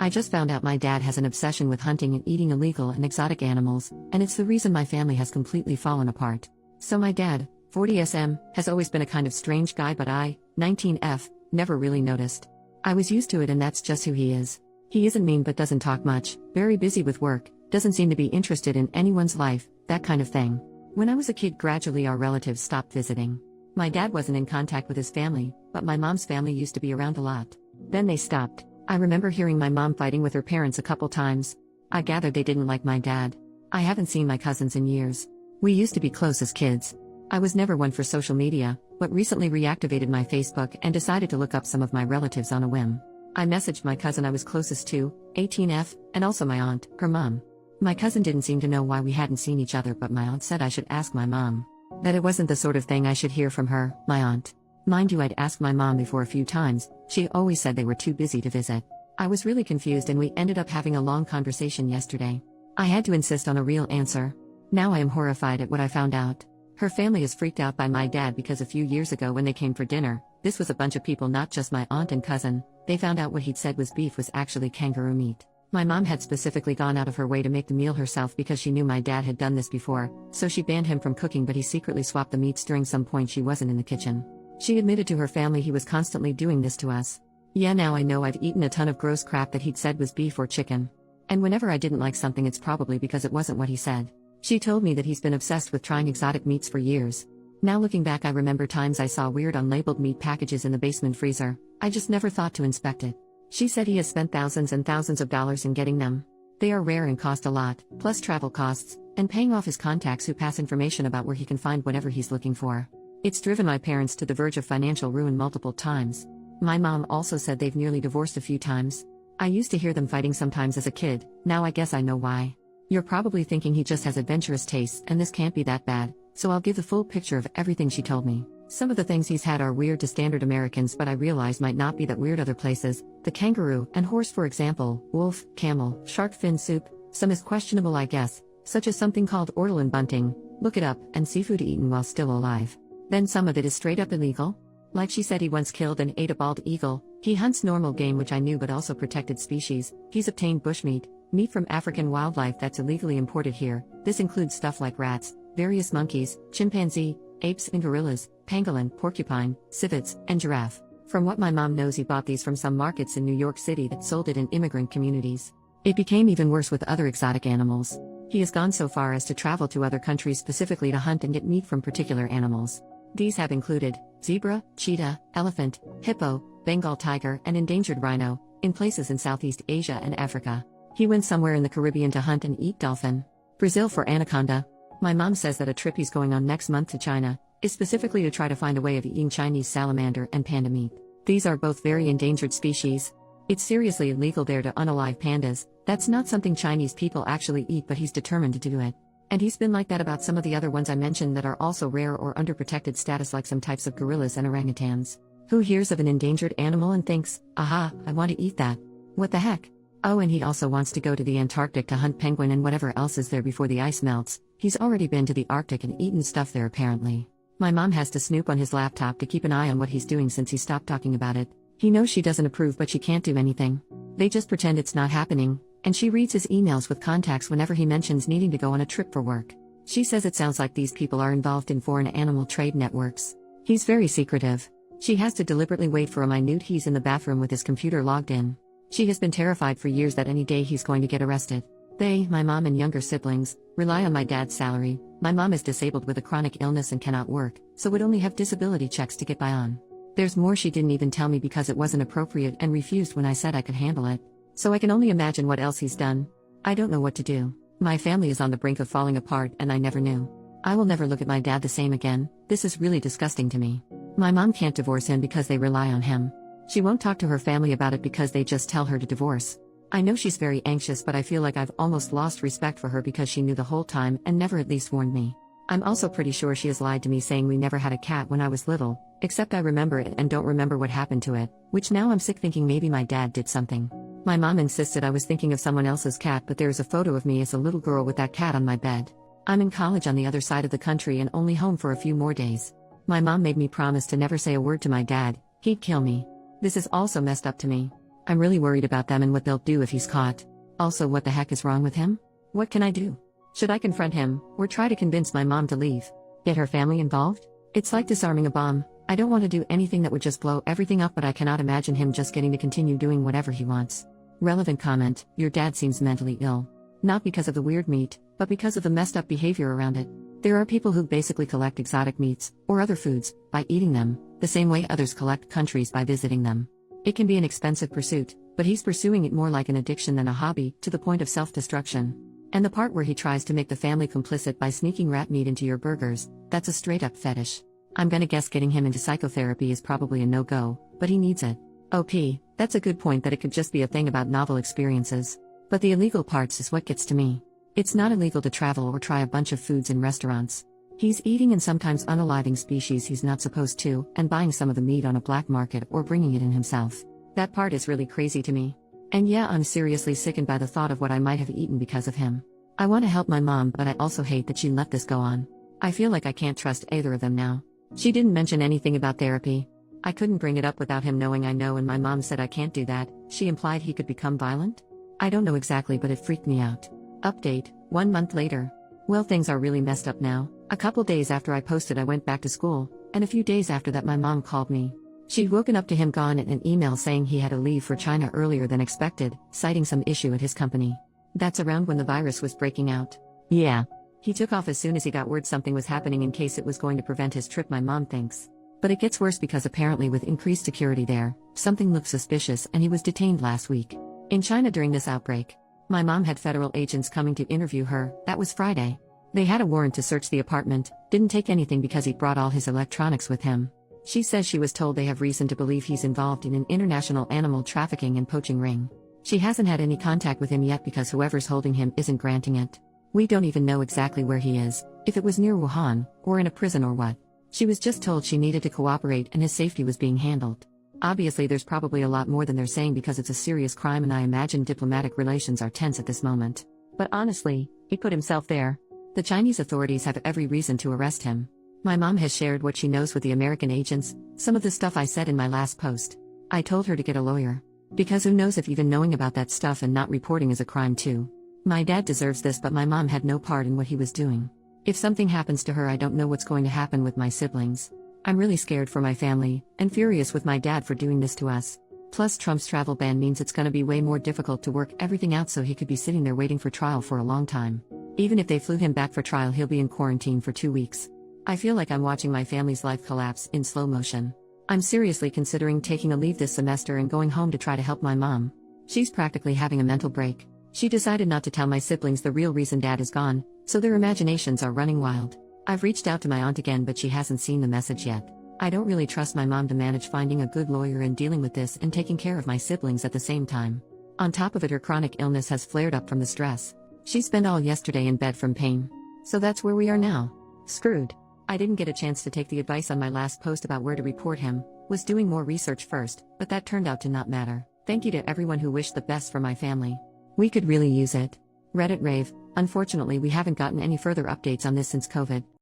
I just found out my dad has an obsession with hunting and eating illegal and exotic animals, and it's the reason my family has completely fallen apart. So my dad, 40SM, has always been a kind of strange guy, but I, 19F, never really noticed. I was used to it, and that's just who he is. He isn't mean but doesn't talk much, very busy with work, doesn't seem to be interested in anyone's life, that kind of thing. When I was a kid, gradually our relatives stopped visiting. My dad wasn't in contact with his family, but my mom's family used to be around a lot. Then they stopped. I remember hearing my mom fighting with her parents a couple times. I gathered they didn't like my dad. I haven't seen my cousins in years. We used to be close as kids. I was never one for social media, but recently reactivated my Facebook and decided to look up some of my relatives on a whim. I messaged my cousin I was closest to, 18F, and also my aunt, her mom. My cousin didn't seem to know why we hadn't seen each other, but my aunt said I should ask my mom. That it wasn't the sort of thing I should hear from her, my aunt. Mind you, I'd asked my mom before a few times. She always said they were too busy to visit. I was really confused, and we ended up having a long conversation yesterday. I had to insist on a real answer. Now I am horrified at what I found out. Her family is freaked out by my dad because a few years ago when they came for dinner, this was a bunch of people, not just my aunt and cousin, they found out what he'd said was beef was actually kangaroo meat. My mom had specifically gone out of her way to make the meal herself because she knew my dad had done this before, so she banned him from cooking, but he secretly swapped the meats during some point she wasn't in the kitchen. She admitted to her family he was constantly doing this to us. Yeah, now I know I've eaten a ton of gross crap that he'd said was beef or chicken. And whenever I didn't like something, it's probably because it wasn't what he said. She told me that he's been obsessed with trying exotic meats for years. Now looking back, I remember times I saw weird unlabeled meat packages in the basement freezer. I just never thought to inspect it. She said he has spent thousands and thousands of dollars in getting them. They are rare and cost a lot, plus travel costs, and paying off his contacts who pass information about where he can find whatever he's looking for. It's driven my parents to the verge of financial ruin multiple times. My mom also said they've nearly divorced a few times. I used to hear them fighting sometimes as a kid, now I guess I know why. You're probably thinking he just has adventurous tastes and this can't be that bad, so I'll give the full picture of everything she told me. Some of the things he's had are weird to standard Americans, but I realize might not be that weird other places. The kangaroo and horse, for example, wolf, camel, shark fin soup. Some is questionable, I guess, such as something called ortolan bunting, look it up, and seafood eaten while still alive. Then some of it is straight up illegal. Like she said, he once killed and ate a bald eagle. He hunts normal game, which I knew, but also protected species. He's obtained bushmeat, meat from African wildlife that's illegally imported here. This includes stuff like rats, various monkeys, chimpanzee, apes and gorillas, pangolin, porcupine, civets, and giraffe. From what my mom knows, he bought these from some markets in New York City that sold it in immigrant communities. It became even worse with other exotic animals. He has gone so far as to travel to other countries specifically to hunt and get meat from particular animals. These have included zebra, cheetah, elephant, hippo, Bengal tiger, and endangered rhino, in places in Southeast Asia and Africa. He went somewhere in the Caribbean to hunt and eat dolphin. Brazil for anaconda. My mom says that a trip he's going on next month to China is specifically to try to find a way of eating Chinese salamander and panda meat. These are both very endangered species. It's seriously illegal there to unalive pandas. That's not something Chinese people actually eat, but he's determined to do it. And he's been like that about some of the other ones I mentioned that are also rare or under protected status, like some types of gorillas and orangutans. Who hears of an endangered animal and thinks, aha, I want to eat that? What the heck? Oh, and he also wants to go to the Antarctic to hunt penguin and whatever else is there before the ice melts. He's already been to the Arctic and eaten stuff there apparently. My mom has to snoop on his laptop to keep an eye on what he's doing since he stopped talking about it. He knows she doesn't approve, but she can't do anything. They just pretend it's not happening, and she reads his emails with contacts whenever he mentions needing to go on a trip for work. She says it sounds like these people are involved in foreign animal trade networks. He's very secretive. She has to deliberately wait for a minute he's in the bathroom with his computer logged in. She has been terrified for years that any day he's going to get arrested. They, my mom and younger siblings, rely on my dad's salary. My mom is disabled with a chronic illness and cannot work, so would only have disability checks to get by on. There's more she didn't even tell me because it wasn't appropriate and refused when I said I could handle it. So I can only imagine what else he's done. I don't know what to do. My family is on the brink of falling apart and I never knew. I will never look at my dad the same again. This is really disgusting to me. My mom can't divorce him because they rely on him. She won't talk to her family about it because they just tell her to divorce. I know she's very anxious, but I feel like I've almost lost respect for her because she knew the whole time and never at least warned me. I'm also pretty sure she has lied to me saying we never had a cat when I was little, except I remember it and don't remember what happened to it, which now I'm sick thinking maybe my dad did something. My mom insisted I was thinking of someone else's cat, but there's a photo of me as a little girl with that cat on my bed. I'm in college on the other side of the country and only home for a few more days. My mom made me promise to never say a word to my dad, he'd kill me. This is also messed up to me. I'm really worried about them and what they'll do if he's caught. Also, what the heck is wrong with him? What can I do? Should I confront him, or try to convince my mom to leave? Get her family involved? It's like disarming a bomb. I don't want to do anything that would just blow everything up, but I cannot imagine him just getting to continue doing whatever he wants. Relevant comment: your dad seems mentally ill. Not because of the weird meat, but because of the messed up behavior around it. There are people who basically collect exotic meats, or other foods, by eating them, the same way others collect countries by visiting them. It can be an expensive pursuit, but he's pursuing it more like an addiction than a hobby, to the point of self-destruction. And the part where he tries to make the family complicit by sneaking rat meat into your burgers, that's a straight-up fetish. I'm gonna guess getting him into psychotherapy is probably a no-go, but he needs it. OP, that's a good point that it could just be a thing about novel experiences. But the illegal parts is what gets to me. It's not illegal to travel or try a bunch of foods in restaurants. He's eating and sometimes unaliving species he's not supposed to, and buying some of the meat on a black market or bringing it in himself. That part is really crazy to me. And yeah, I'm seriously sickened by the thought of what I might have eaten because of him. I want to help my mom, but I also hate that she let this go on. I feel like I can't trust either of them now. She didn't mention anything about therapy. I couldn't bring it up without him knowing I know, and my mom said I can't do that. She implied he could become violent? I don't know exactly, but it freaked me out. Update, 1 month later. Well, things are really messed up now. A couple days after I posted, I went back to school, and a few days after that my mom called me. She'd woken up to him gone and an email saying he had to leave for China earlier than expected, citing some issue at his company. That's around when the virus was breaking out. Yeah. He took off as soon as he got word something was happening in case it was going to prevent his trip, my mom thinks. But it gets worse because apparently with increased security there, something looked suspicious and he was detained last week. In China during this outbreak. My mom had federal agents coming to interview her. That was Friday. They had a warrant to search the apartment, didn't take anything because he brought all his electronics with him. She says she was told they have reason to believe he's involved in an international animal trafficking and poaching ring. She hasn't had any contact with him yet because whoever's holding him isn't granting it. We don't even know exactly where he is, if it was near Wuhan, or in a prison or what. She was just told she needed to cooperate and his safety was being handled. Obviously there's probably a lot more than they're saying because it's a serious crime, and I imagine diplomatic relations are tense at this moment. But honestly, he put himself there. The Chinese authorities have every reason to arrest him. My mom has shared what she knows with the American agents, some of the stuff I said in my last post. I told her to get a lawyer. Because who knows if even knowing about that stuff and not reporting is a crime too. My dad deserves this, but my mom had no part in what he was doing. If something happens to her, I don't know what's going to happen with my siblings. I'm really scared for my family, and furious with my dad for doing this to us. Plus Trump's travel ban means it's gonna be way more difficult to work everything out, so he could be sitting there waiting for trial for a long time. Even if they flew him back for trial, he'll be in quarantine for 2 weeks. I feel like I'm watching my family's life collapse in slow motion. I'm seriously considering taking a leave this semester and going home to try to help my mom. She's practically having a mental break. She decided not to tell my siblings the real reason dad is gone, so their imaginations are running wild. I've reached out to my aunt again, but she hasn't seen the message yet. I don't really trust my mom to manage finding a good lawyer and dealing with this and taking care of my siblings at the same time. On top of it, her chronic illness has flared up from the stress. She spent all yesterday in bed from pain. So that's where we are now. Screwed. I didn't get a chance to take the advice on my last post about where to report him, was doing more research first, but that turned out to not matter. Thank you to everyone who wished the best for my family. We could really use it. Reddit rave. Unfortunately, we haven't gotten any further updates on this since COVID.